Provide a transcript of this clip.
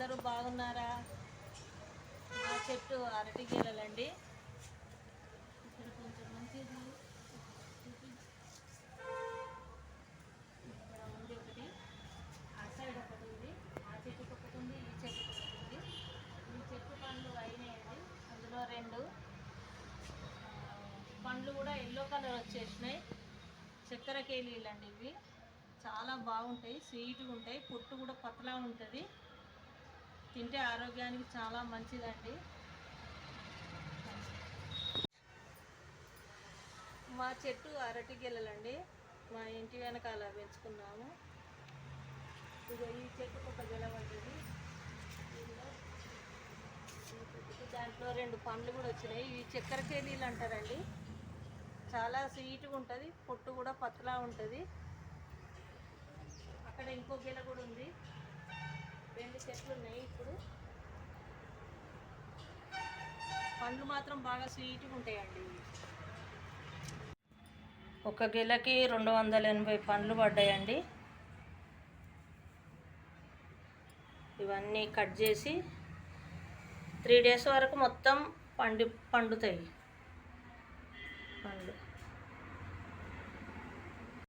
అందరూ బాగున్నారా? మా చెట్టు అరటి గెలలండి. ఇక్కడ కొంచెం మంచిది ఇక్కడ ఉంది ఒకటి, ఆ సైడ్ ఒకటి ఉంది, ఆ చెట్టుకి ఒకటి ఉంది, ఈ చెట్టుకి ఒకటి ఉంది. ఈ చెట్టు పండ్లు అయినాయండి. అందులో 2 పండ్లు కూడా ఎల్లో కలర్ వచ్చేసినాయి. చక్కెర కేలీలండి ఇవి. చాలా బాగుంటాయి, స్వీట్గా ఉంటాయి, పొట్టు కూడా పతలా ఉంటుంది. తింటే ఆరోగ్యానికి చాలా మంచిదండి. మా చెట్టు అరటి గెలలండి. మా ఇంటి వెనకాల పెంచుకున్నాము. ఇక ఈ చెట్టుకు ఒక గెల పడ్డది. దాంట్లో 2 పండ్లు కూడా వచ్చినాయి. ఇవి చక్కెర కేలీలు అంటారండి. చాలా స్వీట్గా ఉంటుంది, పొట్టు కూడా పతలా ఉంటుంది. అక్కడ ఇంకో గెల కూడా ఉంది. 2 చెట్లు ఉన్నాయి. ఇప్పుడు పండ్లు మాత్రం బాగా స్వీట్గా ఉంటాయండి. ఒక గెలకి 280 పండ్లు పడ్డాయండి. ఇవన్నీ కట్ చేసి 3 డేస్ వరకు మొత్తం పండుతాయి పండ్లు.